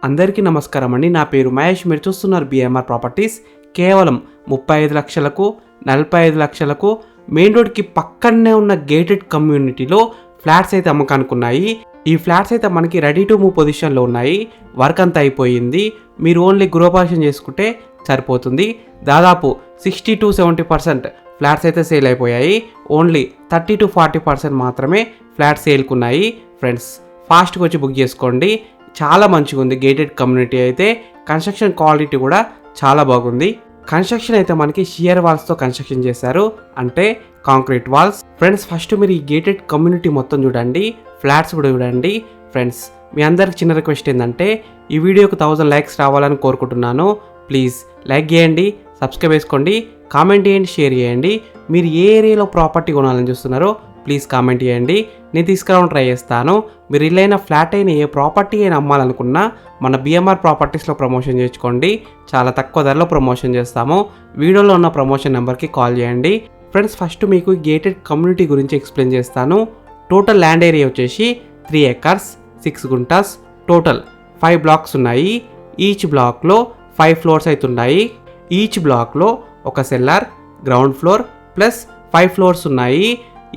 అందరికీ నమస్కారం అండి. నా పేరు మహేష్. మీరు చూస్తున్నారు బిఎంఆర్ ప్రాపర్టీస్. కేవలం 35 లక్షలకు 45 లక్షలకు మెయిన్ రోడ్కి పక్కనే ఉన్న గేటెడ్ కమ్యూనిటీలో ఫ్లాట్స్ అయితే అమ్మకానికి ఉన్నాయి. ఈ ఫ్లాట్స్ అయితే మనకి రెడీ టు మూవ్ పొజిషన్లో ఉన్నాయి. వర్క్ అంతా అయిపోయింది. మీరు ఓన్లీ గృహప్రవేశం చేసుకుంటే సరిపోతుంది. దాదాపు 60 to 70% ఫ్లాట్స్ అయితే సేల్ అయిపోయాయి. ఓన్లీ 30 to 40% మాత్రమే ఫ్లాట్స్ సేల్కున్నాయి. ఫ్రెండ్స్, ఫాస్ట్గా వచ్చి బుక్ చేసుకోండి. చాలా మంచిగా ఉంది గేటెడ్ కమ్యూనిటీ అయితే. కన్స్ట్రక్షన్ క్వాలిటీ కూడా చాలా బాగుంది. కన్స్ట్రక్షన్ అయితే మనకి షియర్ వాల్స్తో కన్స్ట్రక్షన్ చేశారు, అంటే కాంక్రీట్ వాల్స్. ఫ్రెండ్స్, ఫస్ట్ మీరు ఈ గేటెడ్ కమ్యూనిటీ మొత్తం చూడండి, ఫ్లాట్స్ కూడా చూడండి. ఫ్రెండ్స్, మీ అందరికి చిన్న రిక్వెస్ట్ ఏంటంటే ఈ వీడియోకి 1000 లైక్స్ రావాలని కోరుకుంటున్నాను. ప్లీజ్ లైక్ చేయండి, సబ్స్క్రైబ్ చేసుకోండి, కామెంట్ చేయండి, షేర్ చేయండి. మీరు ఏ ఏరియాలో ప్రాపర్టీ కొనాలని చూస్తున్నారో ప్లీజ్ కామెంట్ చేయండి. నేను తీసుకురావడం ట్రై చేస్తాను. మీరు ఇల్లైన ఫ్లాట్ అయినా ఏ ప్రాపర్టీ అయినా అమ్మాలనుకున్నా మన బిఎంఆర్ ప్రాపర్టీస్లో ప్రమోషన్ చేసుకోండి. చాలా తక్కువ ధరలో ప్రమోషన్ చేస్తాము. వీడియోలో ఉన్న ప్రమోషన్ నెంబర్కి కాల్ చేయండి. ఫ్రెండ్స్, ఫస్ట్ మీకు గేటెడ్ కమ్యూనిటీ గురించి ఎక్స్ప్లెయిన్ చేస్తాను. టోటల్ ల్యాండ్ ఏరియా వచ్చేసి 3 acres 6 గుంటాస్. టోటల్ 5 blocks ఉన్నాయి. ఈచ్ బ్లాక్లో 5 floors అయితే ఉన్నాయి. ఈచ్ బ్లాక్లో ఒక cellar, ground floor plus 5 floors ఉన్నాయి.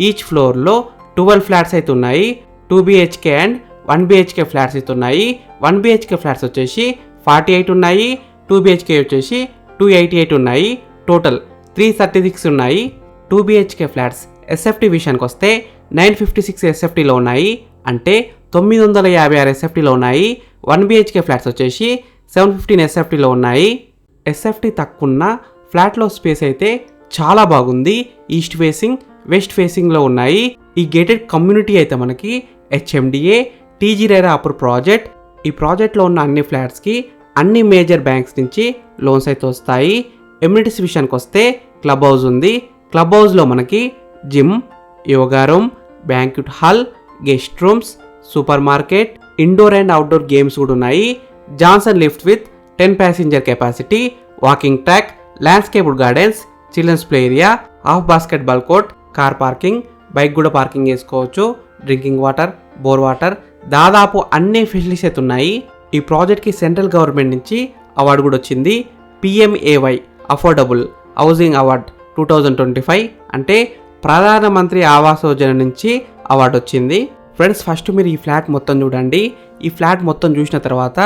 ఈచ్ ఫ్లోర్లో 12 ఫ్లాట్స్ అయితే ఉన్నాయి. 2 BHK అండ్ 1 BHK ఫ్లాట్స్ అయితే ఉన్నాయి. 1 BHK ఫ్లాట్స్ వచ్చేసి 48 ఉన్నాయి. 2 BHK వచ్చేసి 288 ఉన్నాయి. టోటల్ 336 ఉన్నాయి. 2 BHK ఫ్లాట్స్ SFT విషయానికి వస్తే 956 SFTలో ఉన్నాయి, అంటే 956 SFTలో ఉన్నాయి. 1 BHK ఫ్లాట్స్ వచ్చేసి 715 SFTలో ఉన్నాయి. SFT తక్కువ ఫ్లాట్లో స్పేస్ అయితే చాలా బాగుంది. ఈస్ట్ ఫేసింగ్, వెస్ట్ ఫేసింగ్లో ఉన్నాయి. ఈ గేటెడ్ కమ్యూనిటీ అయితే మనకి HMDA TG RERA approve project. ఈ ప్రాజెక్ట్లో ఉన్న అన్ని ఫ్లాట్స్కి అన్ని మేజర్ బ్యాంక్స్ నుంచి లోన్స్ అయితే వస్తాయి. ఎమ్యూనిటీస్ విషయానికి వస్తే క్లబ్ హౌస్ ఉంది. క్లబ్ హౌస్లో మనకి gym, yoga room, banquet hall, guest rooms, super market, indoor and outdoor games కూడా ఉన్నాయి. Johnson lift with 10 passenger capacity, walking track, landscaped gardens, children's play area, half basketball court, car parking, bike కూడా parking చేసుకోవచ్చు, drinking water, bore water, దాదాపు అన్ని facilities అయితే ఉన్నాయి. ఈ ప్రాజెక్ట్కి సెంట్రల్ గవర్నమెంట్ నుంచి అవార్డు కూడా వచ్చింది. PMAY అఫోర్డబుల్ హౌసింగ్ అవార్డ్ 2025, అంటే ప్రధానమంత్రి ఆవాస్ యోజన నుంచి అవార్డు వచ్చింది. ఫ్రెండ్స్, ఫస్ట్ మీరు ఈ ఫ్లాట్ మొత్తం చూడండి. ఈ ఫ్లాట్ మొత్తం చూసిన తర్వాత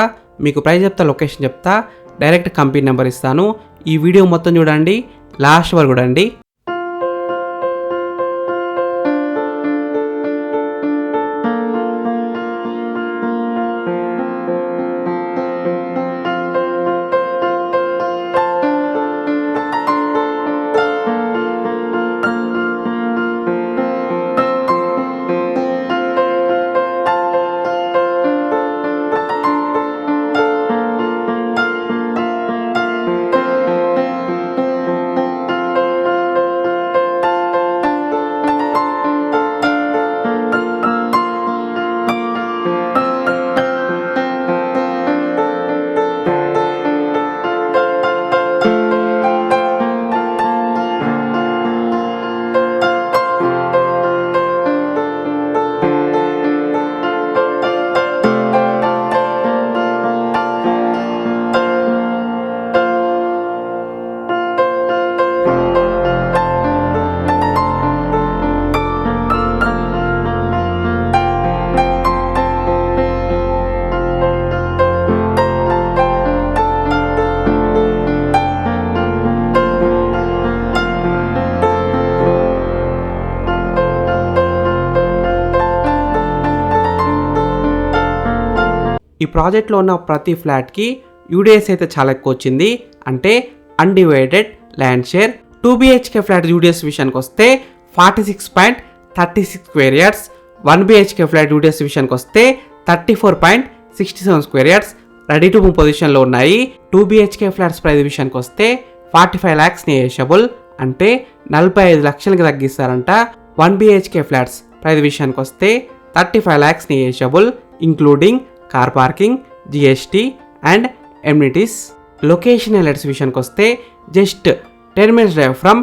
మీకు ప్రైస్ చెప్తా, లొకేషన్ చెప్తా, డైరెక్ట్ కంపెనీ నెంబర్ ఇస్తాను. ఈ వీడియో మొత్తం చూడండి, లాస్ట్ వరకు చూడండి. ఈ ప్రాజెక్ట్లో ఉన్న ప్రతి ఫ్లాట్కి యూడిఎస్ అయితే చాలా ఎక్కువ వచ్చింది, అంటే undivided land share. 2 BHK flat UDS విషయానికి వస్తే 46.36 square yards. 1 BHK flat UDS విషయానికి వస్తే 34.67 square yards. Ready to move పొజిషన్లో ఉన్నాయి. 2 BHK ఫ్లాట్స్ ప్రైస్ విషయానికి వస్తే 45 lakhs నెగోషియబుల్, అంటే 45 లక్షలకి తగ్గిస్తారంట. 1 BHK ఫ్లాట్స్ ప్రైస్ విషయానికి వస్తే 35 lakhs negotiable, including car parking, GST and amenities. Location alerts విషయానికి వస్తే just 10 minutes drive from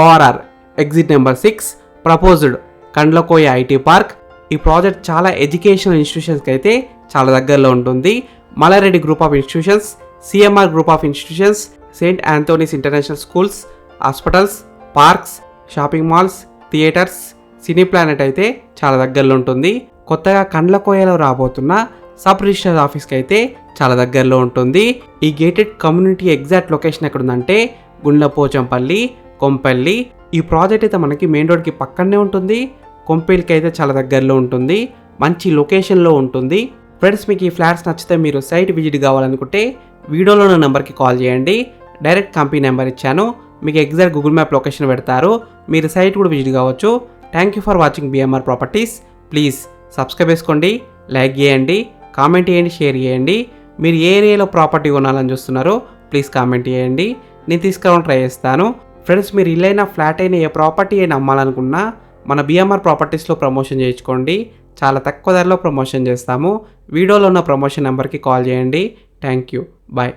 ORR exit number 6, proposed Kandlakoya IT park. ఈ ప్రాజెక్ట్ చాలా ఎడ్యుకేషనల్ ఇన్స్టిట్యూషన్స్కి అయితే చాలా దగ్గరలో ఉంటుంది. Malla Reddy group of institutions, CMR group of institutions, saint Anthony's international schools, hospitals, parks, shopping malls, theatres, cine planet అయితే చాలా దగ్గరలో ఉంటుంది. కొత్తగా కండ్లకోయలో రాబోతున్న సబ్ రిజిస్టర్ ఆఫీస్కి అయితే చాలా దగ్గరలో ఉంటుంది. ఈ గేటెడ్ కమ్యూనిటీ ఎగ్జాక్ట్ లొకేషన్ ఎక్కడుందంటే గుండ్లపోచంపల్లి, కొంపల్లి. ఈ ప్రాజెక్ట్ అయితే మనకి మెయిన్ రోడ్కి పక్కనే ఉంటుంది. కొంపల్లికి అయితే చాలా దగ్గరలో ఉంటుంది. మంచి లొకేషన్లో ఉంటుంది. ఫ్రెండ్స్, మీకు ఈ ఫ్లాట్స్ నచ్చితే మీరు సైట్ విజిట్ కావాలనుకుంటే వీడియోలో ఉన్న నెంబర్కి కాల్ చేయండి. డైరెక్ట్ కంపెనీ నెంబర్ ఇచ్చాను, మీకు ఎగ్జాక్ట్ గూగుల్ మ్యాప్ లొకేషన్ పెడతారు. మీరు సైట్ కూడా విజిట్ కావచ్చు. Thank you for watching BMR properties. Please subscribe చేసుకోండి, లైక్ చేయండి, కామెంట్ చేయండి, షేర్ చేయండి. మీరు ఏ ఏరియాలో ప్రాపర్టీ కొనాలని చూస్తున్నారో ప్లీజ్ కామెంట్ చేయండి, నేను తీసుకురావడం ట్రై చేస్తాను. ఫ్రెండ్స్, మీరు ఇల్లైనా ఫ్లాట్ అయినా ఏ ప్రాపర్టీ అయినా అమ్మాలనుకున్నా మన బిఎంఆర్ ప్రాపర్టీస్లో ప్రమోషన్ చేయించుకోండి. చాలా తక్కువ ధరలో ప్రమోషన్ చేస్తాము. వీడియోలో ఉన్న ప్రమోషన్ నెంబర్కి కాల్ చేయండి. Thank you, bye.